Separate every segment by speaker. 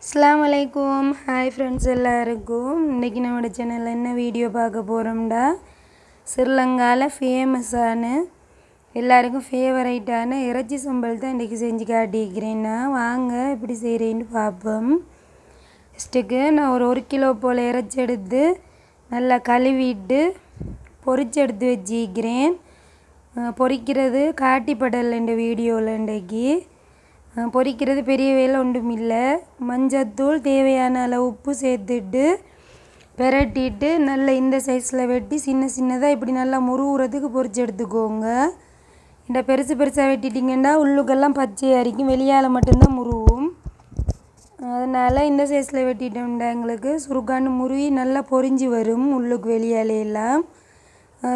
Speaker 1: அஸ்ஸலாமு அலைக்கும். Hi friends எல்லாருக்கும். இன்றைக்கி நம்மளோட சேனலில் என்ன வீடியோ பார்க்க போகிறோம்டா, ஸ்ரீலங்காவில் ஃபேமஸான எல்லாருக்கும் ஃபேவரைட்டான இறைச்சி சம்பல் தான் இன்றைக்கி செஞ்சு காட்டிக்கிறேன்னா வாங்க எப்படி செய்கிறேன்னு பார்ப்போம். ஃபஸ்ட்டுக்கு நான் ஒரு கிலோ போல் இறைச்சி எடுத்து நல்லா கழுவிட்டு பொரிச்சு எடுத்து வச்சுக்கிறேன். பொரிக்கிறது காட்டிப்படலை இந்த வீடியோவில். இன்றைக்கி பொரிக்கிறது பெரிய வேலை ஒன்றும் இல்லை. மஞ்சத்தூள், தேவையான அளவு உப்பு சேர்த்துட்டு பெரட்டிட்டு நல்லா இந்த சைஸில் வெட்டி சின்ன சின்னதாக இப்படி நல்லா முருகுறதுக்கு பொரிச்சு எடுத்துக்கோங்க. இந்த பெருசு பெருசாக வெட்டிட்டிங்கன்னா உள்ளுக்கெல்லாம் பச்சையாக இருக்கும், வெளியால் மட்டும்தான் முருகும். அதனால் இந்த சைஸில் வெட்டிட்டோம்டா எங்களுக்கு சுருக்காண்டு முருகி நல்லா பொரிஞ்சு வரும் உள்ளுக்கு வெளியாலையெல்லாம்.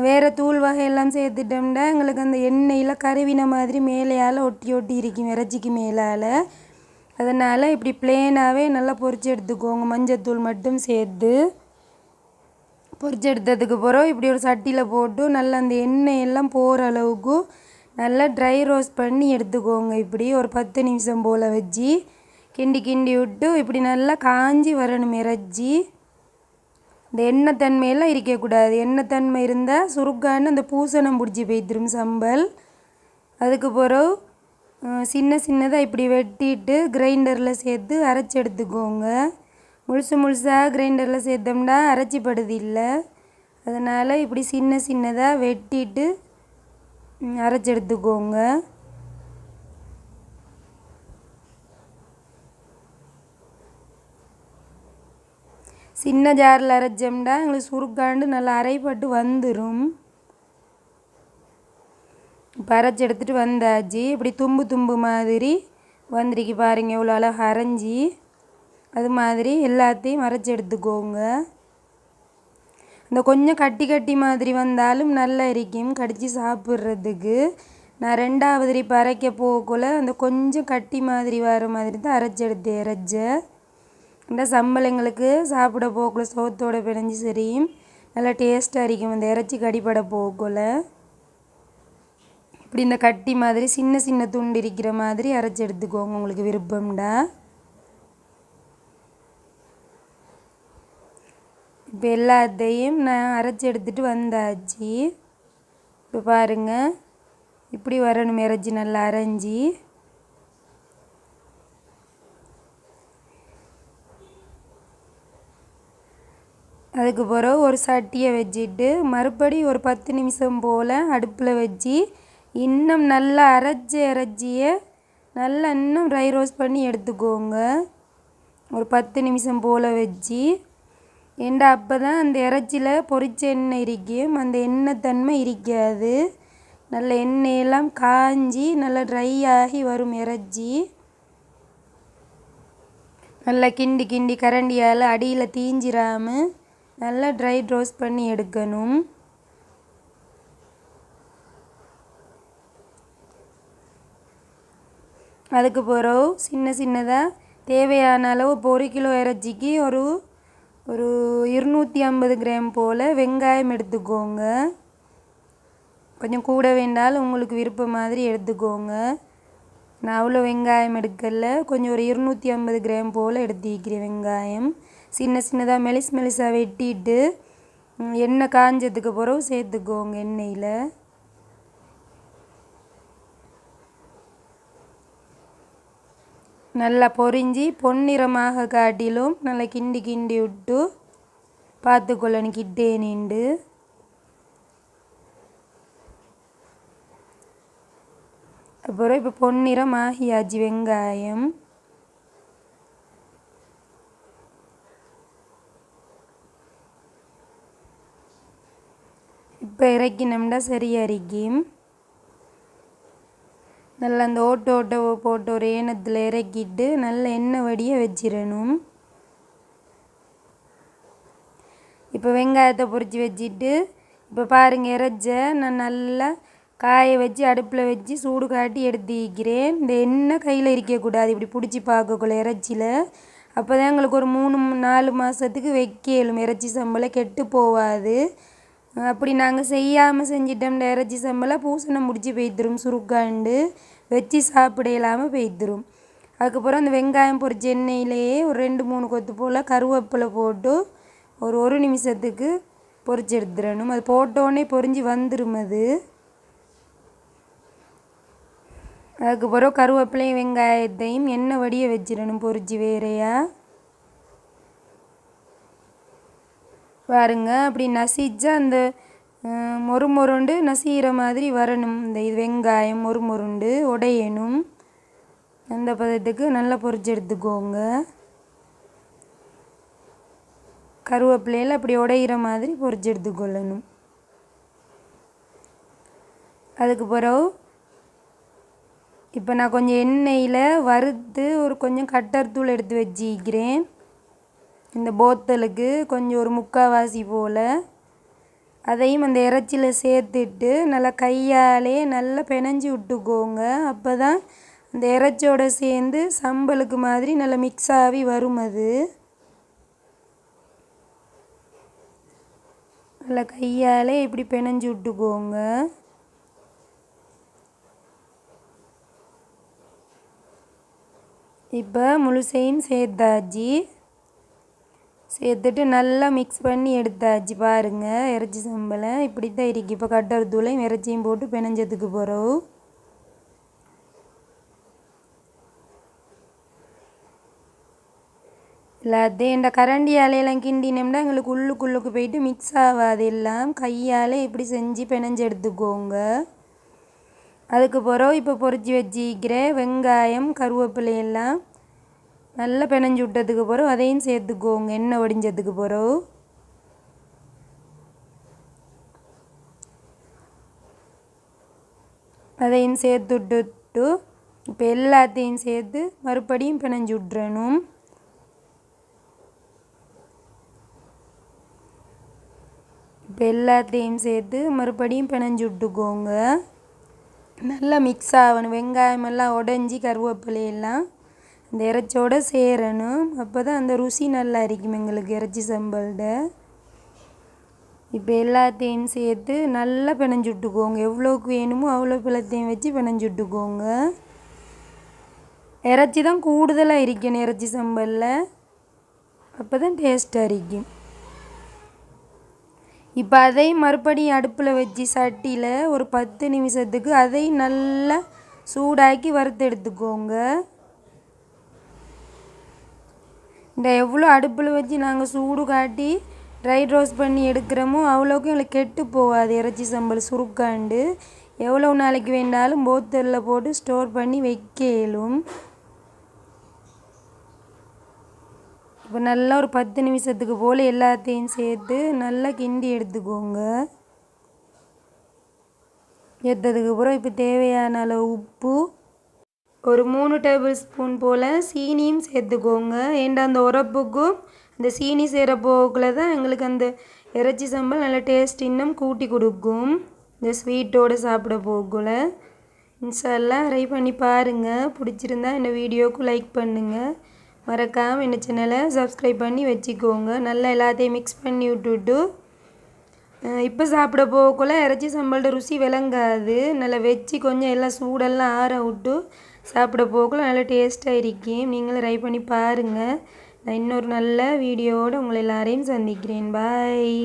Speaker 1: வேறு தூள் வகையெல்லாம் சேர்த்துட்டோம்னா எங்களுக்கு அந்த எண்ணெயில் கருவின மாதிரி மேலேயால் ஒட்டி ஒட்டி இருக்கும் இறைச்சிக்கு மேலால். அதனால் இப்படி பிளேனாகவே நல்லா பொரிச்சு எடுத்துக்கோங்க. மஞ்சத்தூள் மட்டும் சேர்த்து பொரிச்சு எடுத்ததுக்கு பிறகு இப்படி ஒரு சட்டியில் போட்டு நல்லா அந்த எண்ணெயெல்லாம் போகிற அளவுக்கு நல்லா ட்ரை ரோஸ்ட் பண்ணி எடுத்துக்கோங்க. இப்படி ஒரு 10 நிமிஷம் போல் வச்சு கிண்டி கிண்டி விட்டு இப்படி நல்லா காஞ்சி வரணும் இறைச்சி. இந்த எண்ணெய் தன்மையெல்லாம் இருக்கக்கூடாது. எண்ணெய் தன்மை இருந்தால் சுருக்கான்னு அந்த பூசணம் பிடிச்சி போய்த்திரும் சம்பல். அதுக்கு பிறகு சின்ன சின்னதாக இப்படி வெட்டிட்டு கிரைண்டரில் சேர்த்து அரைச்சி எடுத்துக்கோங்க. முழுசாக கிரைண்டரில் சேர்த்தோம்னா அரைச்சி படுது இல்லை. அதனால் இப்படி சின்ன சின்னதாக வெட்டிட்டு அரைச்சி எடுத்துக்கோங்க. சின்ன ஜாரில் அரைச்சோம்னா எங்களுக்கு சுருக்காண்டு நல்லா அரைப்பட்டு வந்துடும். இப்போ அரைச்சி எடுத்துகிட்டு வந்தாச்சு. இப்படி தும்பு தும்பு மாதிரி வந்துருக்கு பாருங்க, எவ்வளோ அழகாக அரைஞ்சி. அது மாதிரி எல்லாத்தையும் அரைச்சி எடுத்துக்கோங்க. இந்த கொஞ்சம் கட்டி கட்டி மாதிரி வந்தாலும் நல்லா இருக்கும் கடித்து சாப்பிட்றதுக்கு. நான் 2வது இப்போ அரைக்க போகக்குள்ள அந்த கொஞ்சம் கட்டி மாதிரி வர மாதிரி தான் அரைச்சேன். இந்த சம்பல் எங்களுக்கு சாப்பிட போகக்குள்ள சோத்தோடு பிணைஞ்சி சரியும் நல்லா டேஸ்ட்டாக இருக்கும். இந்த இறைச்சி கடிப்பட போகக்குள்ள இப்படி இந்த கட்டி மாதிரி சின்ன சின்ன துண்டு இருக்கிற மாதிரி அரைச்சி எடுத்துக்கோங்க உங்களுக்கு விருப்பம்டா. இப்போ எல்லாத்தையும் நான் அரைச்சி எடுத்துகிட்டு வந்தாச்சு. இப்போ பாருங்கள் இப்படி வரணும் இறைச்சி நல்லா அரைஞ்சி. அதுக்கு பிறகு ஒரு சட்டியை வச்சுட்டு மறுபடி ஒரு 10 நிமிஷம் போல் அடுப்பில் வச்சு இன்னும் நல்லா அரைச்ச இறைச்சியை நல்லா இன்னும் ட்ரை ரோஸ்ட் பண்ணி எடுத்துக்கோங்க. ஒரு 10 நிமிஷம் போல் வச்சு ஏண்டா அப்போ தான் அந்த இறைச்சியில் பொரிச்ச எண்ணெய் இருக்கும், அந்த எண்ணெய் தன்மை இருக்காது. நல்ல எண்ணெயெல்லாம் காஞ்சி நல்லா ட்ரை ஆகி வரும் இறைச்சி. நல்லா கிண்டி கிண்டி கரண்டியால் அடியில் தீஞ்சிராமல் நல்லா ட்ரை ரோஸ்ட் பண்ணி எடுக்கணும். அதுக்கு பிறகு சின்ன சின்னதாக தேவையான அளவு இப்போ 1 கிலோ இறைச்சிக்கு ஒரு 250 கிராம் போல் வெங்காயம் எடுத்துக்கோங்க. கொஞ்சம் கூட வேண்டாலும் உங்களுக்கு விருப்பம் மாதிரி எடுத்துக்கோங்க. நான் அவ்வளோ வெங்காயம் எடுக்கல, கொஞ்சம் ஒரு 250 கிராம் போல் எடுத்துக்கிறேன் வெங்காயம். சின்ன சின்னதாக மெலிசாக வெட்டிட்டு எண்ணெய் காஞ்சதுக்கு பிறகு சேர்த்துக்கோங்க. எண்ணெயில் நல்லா பொரிஞ்சு பொன்னிறமாக காட்டிலும் நல்லா கிண்டி கிண்டி விட்டு பார்த்துக்கொள்ளணும் கிட்டே நின்று. அப்புறம் இப்போ பொன்னிறம் ஆகியாச்சு வெங்காயம். இப்போ இறக்கினோம்னா சரியாக இருக்கும். நல்லா அந்த ஓட்டை போட்டு ஒரு ஏனத்தில் இறக்கிட்டு நல்லா எண்ணெய் வடிய வச்சிடணும். இப்போ வெங்காயத்தை பொரித்து வச்சுட்டு இப்போ பாருங்கள் இறைச்ச நான் நல்லா காய வச்சு அடுப்பில் வச்சு சூடு காட்டி எடுத்துக்கிறேன். இந்த எண்ணெய் கையில் இருக்கக்கூடாது, இப்படி பிடிச்சி பார்க்கக்குள்ள இறைச்சியில். அப்போ தான் எங்களுக்கு ஒரு 3-4 மாதத்துக்கு வைக்கலும் இறைச்சி சம்பளை கெட்டு போகாது. அப்படி நாங்கள் செய்யாமல் செஞ்சிட்டோம்னா இறைச்சி சம்பளை பூசணம் முடிச்சு போய்த்திரும், சுருக்காண்டு வச்சு சாப்பிட இல்லாமல் போய்த்திரும். அதுக்கப்புறம் அந்த வெங்காயம் பொரிச்ச எண்ணெயிலேயே ஒரு 2-3 கொத்து போல் கருவேப்பிலை போட்டு ஒரு நிமிஷத்துக்கு பொரிச்சு எடுத்துடணும். அது போட்டோடனே பொரிஞ்சு வந்துடும். அதுக்கப்புறம் கருவேப்பிலையும் வெங்காயத்தையும் எண்ணெய் வடிய வச்சிடணும் பொரிச்சு வேறையா. பாருங்க அப்படி நசிச்சா அந்த மொறுமொருண்டு நசிகிற மாதிரி வரணும். இந்த இது வெங்காயம் மொறுமொருண்டு உடையணும். அந்த பதத்துக்கு நல்லா பொரிச்சு எடுத்துக்கோங்க. கருவேப்பிலையில் அப்படி உடையிற மாதிரி பொரிச்சு எடுத்துக்கொள்ளணும். அதுக்கு பிறகு இப்போ நான் கொஞ்சம் எண்ணெயில் வறுத்து கொஞ்சம் கட்டர் தூள் எடுத்து வச்சிக்கிறேன். இந்த போத்தலுக்கு கொஞ்சம் ஒரு 3/4 போல் அதையும் அந்த இறைச்சியில் சேர்த்துட்டு நல்லா கையாலே நல்லா பிணைஞ்சி விட்டுக்கோங்க. அப்போ தான் அந்த இறைச்சியோட சேர்ந்து சம்பலுக்கு மாதிரி நல்லா மிக்ஸ் ஆகி வரும். நல்லா கையாலே இப்படி பிணைஞ்சி விட்டுக்கோங்க. இப்போ முழுசையும் சேர்த்தாச்சு. சேர்த்துட்டு நல்லா மிக்ஸ் பண்ணி எடுத்தாச்சு. பாருங்கள் இறைச்சி சம்பளை இப்படி தான் இருக்குது. இப்போ கட்டர் தூளையும் இறைச்சியும் போட்டு பிணைஞ்சதுக்கு போகிறோம். எல்லாத்தையும் இந்த கரண்டி இலையெல்லாம் கிண்டினோம்னா எங்களுக்கு உள்ளுக்குள்ளுக்கு போயிட்டு மிக்ஸ் ஆகாது. எல்லாம் கையால் இப்படி செஞ்சு பிணைஞ்சு எடுத்துக்கோங்க. அதுக்கு பிறகு இப்போ பொரிச்சு வச்சிக்கிற வெங்காயம் கருவேப்பிலையெல்லாம் நல்லா பிணைஞ்சு விட்டதுக்கு பிறகு அதையும் சேர்த்துக்கோங்க. எண்ணெய் வடிஞ்சதுக்கு பிறகு அதையும் சேர்த்து விட்டுட்டு இப்போ எல்லாத்தையும் சேர்த்து மறுபடியும் பிணைஞ்சு விட்றணும். இப்போ எல்லாத்தையும் சேர்த்து மறுபடியும் பிணைஞ்சு விட்டுக்கோங்க. நல்லா மிக்ஸ் ஆகணும். வெங்காயமெல்லாம் உடஞ்சி கருவேப்பிலையெல்லாம் இந்த இறைச்சியோடு சேரணும். அப்போ தான் அந்த ருசி நல்லா இருக்கும் எங்களுக்கு இறைச்சி சம்பல்ட. இப்போ எல்லாத்தையும் சேர்த்து நல்லா பிணைஞ்சு விட்டுக்கோங்க. எவ்வளோக்கு வேணுமோ அவ்வளோ பிளத்தையும் வச்சு பிணைஞ்சு விட்டுக்கோங்க. இறைச்சி தான் கூடுதலாக இருக்கணும் இறைச்சி சம்பலில். அப்போ தான் டேஸ்ட்டாக இருக்கும். இப்போ அதையும் மறுபடியும் அடுப்பில் வச்சு சட்டியில் ஒரு 10 நிமிஷத்துக்கு அதையும் நல்லா சூடாக்கி வறுத்து எடுத்துக்கோங்க. இந்த எவ்வளோ அடுப்பில் வச்சு நாங்கள் சூடு காட்டி ட்ரை ரோஸ்ட் பண்ணி எடுக்கிறோமோ அவ்வளோக்கும் எங்களுக்கு கெட்டு போகாது. இறைச்சி சம்பல் சுருக்காண்டு எவ்வளோ நாளைக்கு வேண்டாலும் போத்தலில் போட்டு ஸ்டோர் பண்ணி வைக்க இயலும். இப்போ நல்லா ஒரு 10 நிமிஷத்துக்கு போல் எல்லாத்தையும் சேர்த்து நல்லா கிண்டி எடுத்துக்கோங்க. எடுத்ததுக்கு அப்புறம் இப்போ தேவையான அளவு உப்பு, ஒரு 3 டேபிள் ஸ்பூன் போல் சீனியும் சேர்த்துக்கோங்க. ஏண்டா அந்த உரப்புக்கும் அந்த சீனி சேர போக்குள்ள தான் எங்களுக்கு அந்த இறைச்சி சம்பல் நல்ல டேஸ்ட் இன்னும் கூட்டி கொடுக்கும். இந்த ஸ்வீட்டோடு சாப்பிட போக்குள்ள இன்ஷால்லாம் ட்ரை பண்ணி பாருங்கள். பிடிச்சிருந்தா இந்த வீடியோவுக்கு லைக் பண்ணுங்கள். மறக்காமல் இந்த சேனலை சப்ஸ்கிரைப் பண்ணி வச்சுக்கோங்க. நல்லா எல்லாத்தையும் மிக்ஸ் பண்ணி விட்டுட்டு இப்போ சாப்பிட போகக்குள்ள இறைச்சி சம்பளோட ருசி விளங்காது. நல்லா வச்சு கொஞ்சம் எல்லாம் சூடெல்லாம் ஆற விட்டு சாப்பிட போகக்குள்ள நல்லா டேஸ்ட்டாக இருக்கும். நீங்களும் ட்ரை பண்ணி பாருங்கள். நான் இன்னொரு நல்ல வீடியோவோடு உங்களை எல்லாரையும் சந்திக்கிறேன். பாய்.